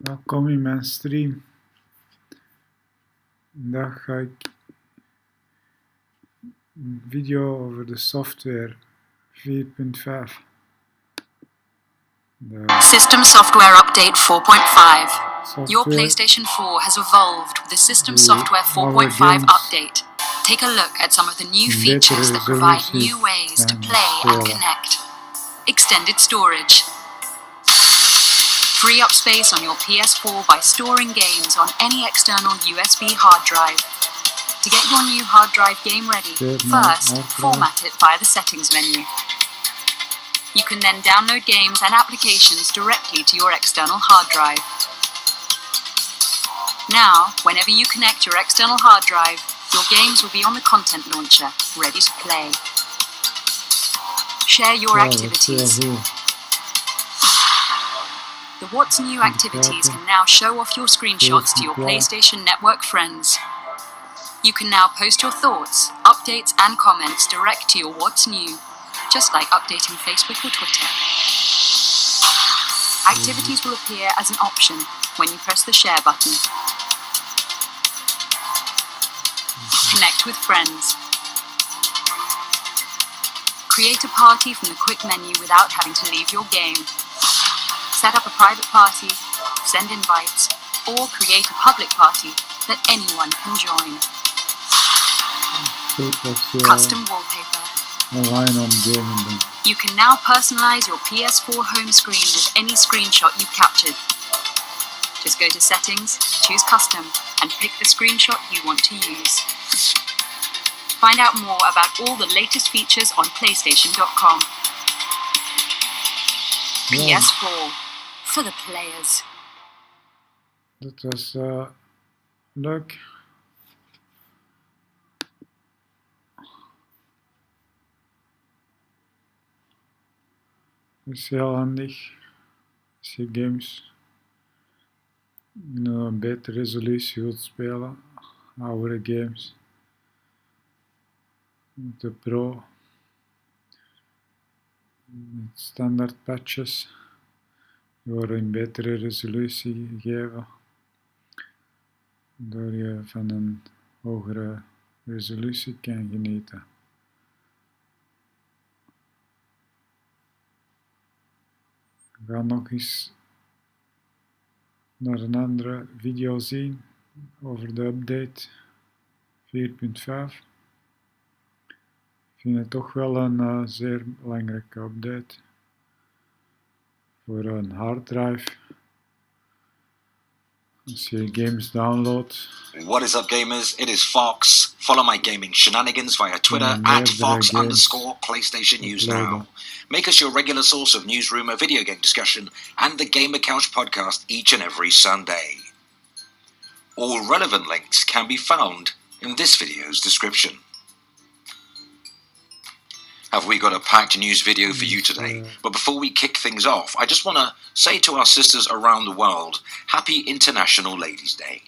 Welkom in mijn stream. Vandaag ga ik een video over de software 4.5. System Software Update 4.5. Your PlayStation 4 has evolved with the System Software 4.5 update. Take a look at some of the new features that provide new ways to play and connect. Extended storage. Free up space on your PS4 by storing games on any external USB hard drive. To get your new hard drive game ready, first format it via the settings menu. You can then download games and applications directly to your external hard drive. Now, whenever you connect your external hard drive, your games will be on the content launcher, ready to play. Share your activities. The What's New activities can now show off your screenshots to your PlayStation Network friends. You can now post your thoughts, updates and comments direct to your What's New, just like updating Facebook or Twitter. Activities will appear as an option when you press the share button. Connect with friends. Create a party from the quick menu without having to leave your game. Set up a private party, send invites, or create a public party that anyone can join. Custom wallpaper. You can now personalize your PS4 home screen with any screenshot you've captured. Just go to Settings, choose Custom, and pick the screenshot you want to use. Find out more about all the latest features on PlayStation.com. PS4, for the players. Dat was leuk. Dat is heel handig als je games in een betere resolutie wilt spelen, oudere games. Met de Pro, met standaard patches, die worden in betere resolutie gegeven, waardoor je van een hogere resolutie kan genieten. We gaan nog eens naar een andere video zien over de update 4.5. Ik vind het toch wel een zeer belangrijke update voor een harddrive. Als je games downloadt. What is up, gamers? It is Fox. Follow my gaming shenanigans via Twitter at Fox_PlayStation News Now. Make us your regular source of news, rumor, video game discussion, and the Gamer Couch podcast each and every Sunday. All relevant links can be found in this video's description. Have we got a packed news video for you today? But before we kick things off, I just want to say to our sisters around the world, Happy International Ladies' Day.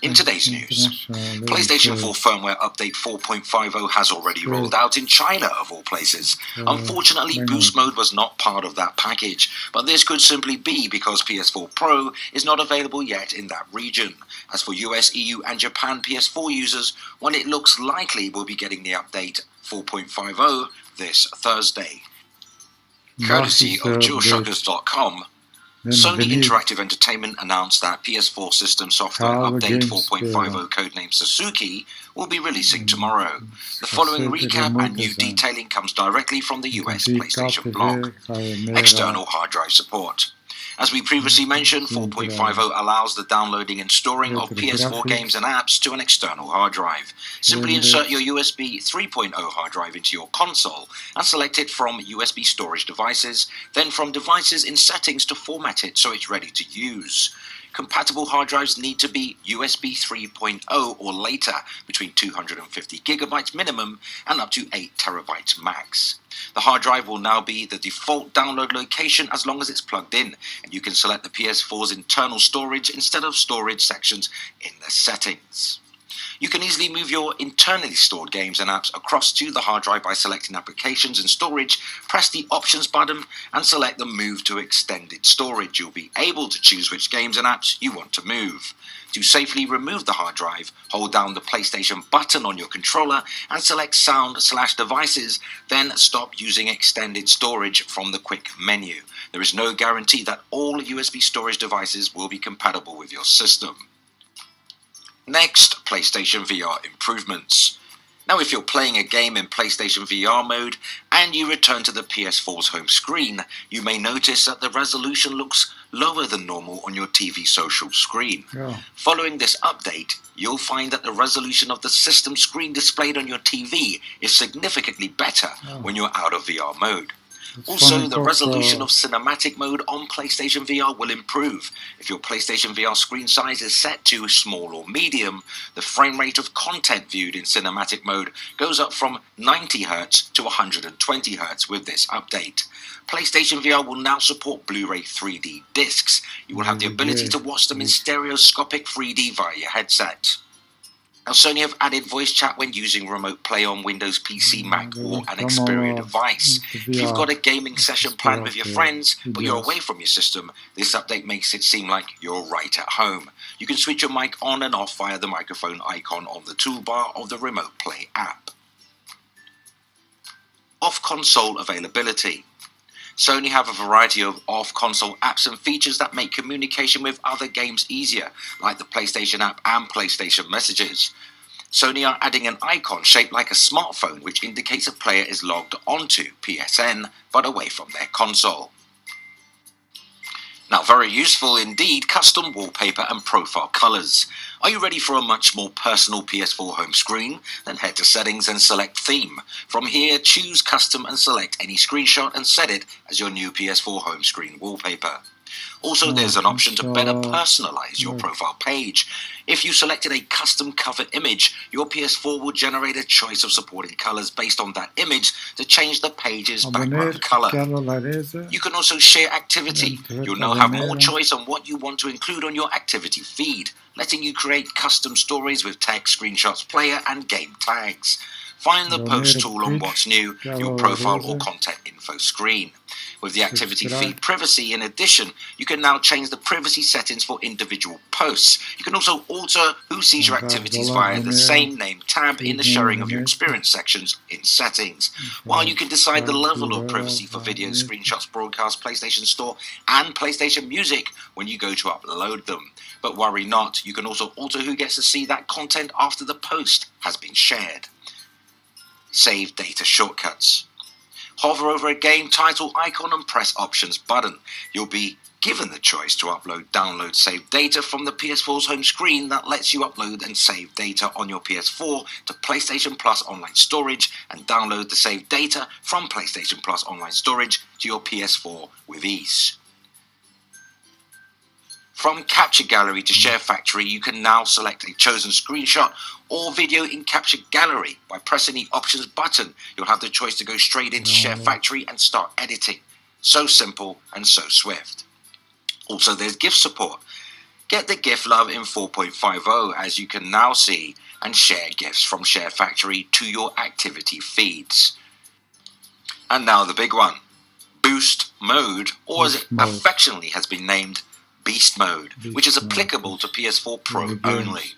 In today's news, PlayStation 4 firmware update 4.50 has already rolled out in China, of all places. Unfortunately, boost mode was not part of that package, but this could simply be because PS4 Pro is not available yet in that region. As for US, EU and Japan PS4 users, well, it looks likely we'll be getting the update 4.50 this Thursday. Courtesy of DualShockers.com, Sony Interactive Entertainment announced that PS4 System Software Update 4.50 codename Sasuke will be releasing tomorrow. The following recap and new detailing comes directly from the US PlayStation blog. External hard drive support. As we previously mentioned, 4.50 allows the downloading and storing of PS4 games and apps to an external hard drive. Simply insert your USB 3.0 hard drive into your console and select it from USB storage devices, then from devices in settings to format it so it's ready to use. Compatible hard drives need to be USB 3.0 or later, between 250 gigabytes minimum and up to 8 terabytes max. The hard drive will now be the default download location as long as it's plugged in, and you can select the PS4's internal storage instead of storage sections in the settings. You can easily move your internally stored games and apps across to the hard drive by selecting Applications and Storage, press the Options button and select the Move to Extended Storage. You'll be able to choose which games and apps you want to move. To safely remove the hard drive, hold down the PlayStation button on your controller and select Sound/Devices, then stop using extended storage from the quick menu. There is no guarantee that all USB storage devices will be compatible with your system. Next, PlayStation VR improvements. Now, if you're playing a game in PlayStation VR mode and you return to the PS4's home screen, you may notice that the resolution looks lower than normal on your TV social screen. Yeah. Following this update, you'll find that the resolution of the system screen displayed on your TV is significantly better when you're out of VR mode. Also, the resolution of cinematic mode on PlayStation VR will improve. If your PlayStation VR screen size is set to small or medium, the frame rate of content viewed in cinematic mode goes up from 90 Hz to 120 Hz with this update. PlayStation VR will now support Blu-ray 3D discs. You will have the ability to watch them in stereoscopic 3D via your headset. Now, Sony have added voice chat when using remote play on Windows PC, Mac or an Xperia device. If you've got a gaming session planned with your friends, but you're away from your system, this update makes it seem like you're right at home. You can switch your mic on and off via the microphone icon on the toolbar of the Remote Play app. Off-console availability. Sony have a variety of off-console apps and features that make communication with other games easier, like the PlayStation app and PlayStation Messages. Sony are adding an icon shaped like a smartphone which indicates a player is logged onto PSN but away from their console. Now, very useful indeed, custom wallpaper and profile colors. Are you ready for a much more personal PS4 home screen? Then head to Settings and select Theme. From here, choose Custom and select any screenshot and set it as your new PS4 home screen wallpaper. Also, there's an option to better personalize your profile page. If you selected a custom cover image, your PS4 will generate a choice of supporting colors based on that image to change the page's background color. You can also share activity. You'll now have more choice on what you want to include on your activity feed, letting you create custom stories with text, screenshots, player, and game tags. Find the Post tool on What's New, your profile or content info screen. With the activity feed privacy, in addition, you can now change the privacy settings for individual posts. You can also alter who sees your activities via the same name tab in the sharing of your experience sections in settings. While you can decide the level of privacy for videos, screenshots, broadcasts, PlayStation Store, and PlayStation Music when you go to upload them. But worry not, you can also alter who gets to see that content after the post has been shared. Save data shortcuts. Hover over a game title icon and press Options button. You'll be given the choice to upload, download, save data from the PS4's home screen that lets you upload and save data on your PS4 to PlayStation Plus online storage and download the saved data from PlayStation Plus online storage to your PS4 with ease. From Capture Gallery to Share Factory, you can now select a chosen screenshot or video in Capture Gallery. By pressing the Options button, you'll have the choice to go straight into Share Factory and start editing. So simple and so swift. Also, there's GIF support. Get the GIF love in 4.50, as you can now see and share GIFs from Share Factory to your activity feeds. And now the big one, Boost Mode, or as it affectionately has been named, Beast Mode, which is applicable to PS4 Pro only.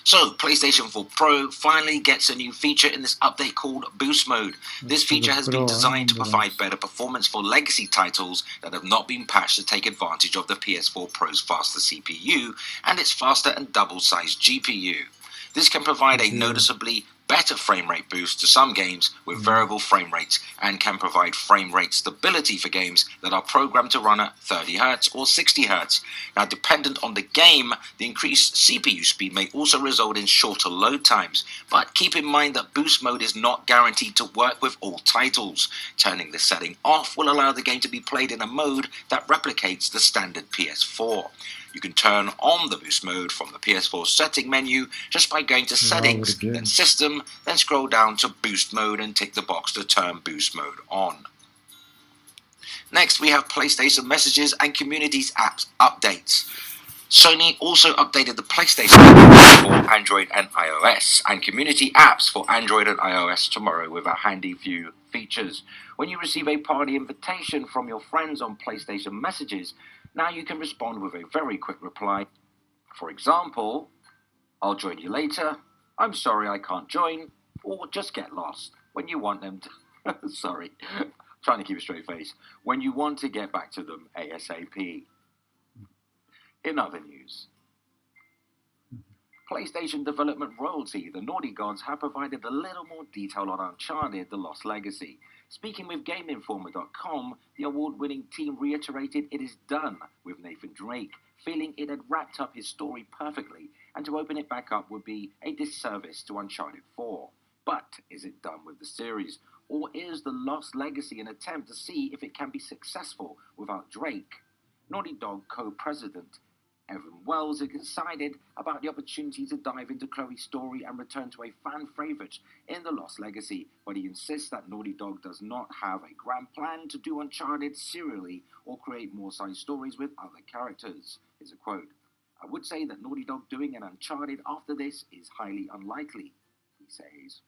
So, PlayStation 4 Pro finally gets a new feature in this update called Boost Mode. This feature has been designed to provide better performance for legacy titles that have not been patched to take advantage of the PS4 Pro's faster CPU and its faster and double-sized GPU. This can provide a noticeably better frame rate boost to some games with variable frame rates and can provide frame rate stability for games that are programmed to run at 30 Hz or 60 Hz. Now, dependent on the game, the increased CPU speed may also result in shorter load times, but keep in mind that Boost Mode is not guaranteed to work with all titles. Turning this setting off will allow the game to be played in a mode that replicates the standard PS4. You can turn on the Boost Mode from the PS4 setting menu just by going to Settings, then System, then scroll down to Boost Mode and tick the box to turn Boost Mode on. Next, we have PlayStation Messages and Communities apps updates. Sony also updated the PlayStation app for Android and iOS and community apps for Android and iOS tomorrow with a handy few features. When you receive a party invitation from your friends on PlayStation Messages, now you can respond with a very quick reply. For example, I'll join you later, I'm sorry I can't join, or just get lost when you want them to... Sorry, trying to keep a straight face. When you want to get back to them ASAP. In other news, PlayStation development royalty, the Naughty Gods, have provided a little more detail on Uncharted: The Lost Legacy. Speaking with GameInformer.com, the award-winning team reiterated it is done with Nathan Drake, feeling it had wrapped up his story perfectly, and to open it back up would be a disservice to Uncharted 4. But is it done with the series, or is The Lost Legacy an attempt to see if it can be successful without Drake? Naughty Dog co-president Evan Wells is excited about the opportunity to dive into Chloe's story and return to a fan favourite in The Lost Legacy, but he insists that Naughty Dog does not have a grand plan to do Uncharted serially or create more side stories with other characters. Here's a quote: "I would say that Naughty Dog doing an Uncharted after this is highly unlikely," he says.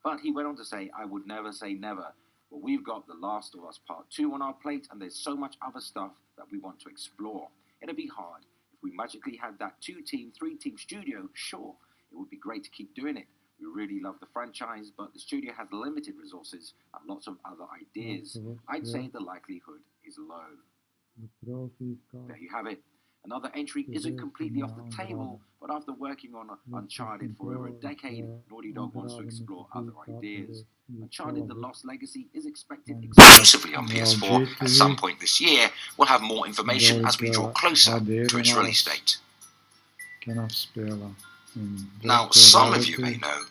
But he went on to say, "I would never say never, but we've got The Last of Us Part 2 on our plate and there's so much other stuff that we want to explore. It'd be hard. If we magically had that 2-team, 3-team studio, sure, it would be great to keep doing it. We really love the franchise, but the studio has limited resources and lots of other ideas. I'd say the likelihood is low." There you have it. Another entry isn't completely off the table, but after working on Uncharted for over a decade, Naughty Dog wants to explore other ideas. Uncharted: The Lost Legacy is expected exclusively on PS4 at some point this year. We'll have more information as we draw closer to its release date. Now, some of you may know,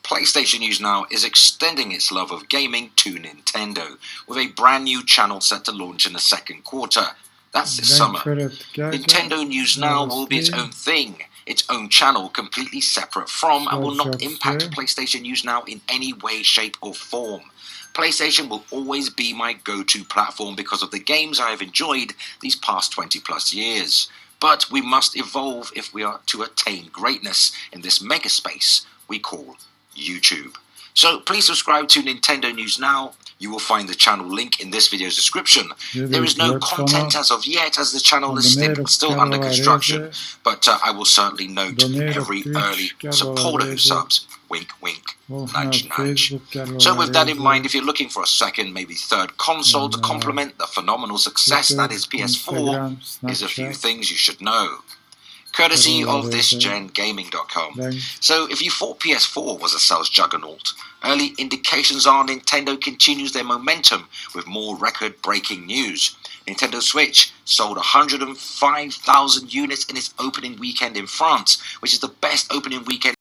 PlayStation News Now is extending its love of gaming to Nintendo, with a brand new channel set to launch in the second quarter. That's this summer. Nintendo News Now will be its own thing, its own channel, completely separate from and will not impact PlayStation News Now in any way, shape or form. PlayStation will always be my go-to platform because of the games I have enjoyed these past 20 plus years. But we must evolve if we are to attain greatness in this mega space we call YouTube. So please subscribe to Nintendo News Now. You will find the channel link in this video's description. There is no content as of yet, as the channel is still under construction, but I will certainly note every early supporter who subs. Wink, wink, nudge, nudge. So with that in mind, if you're looking for a second, maybe third console to complement the phenomenal success that is PS4, here's a few things you should know. Courtesy of thisgengaming.com. So if you thought PS4 was a sales juggernaut, early indications are Nintendo continues their momentum with more record-breaking news. Nintendo Switch sold 105,000 units in its opening weekend in France, which is the best opening weekend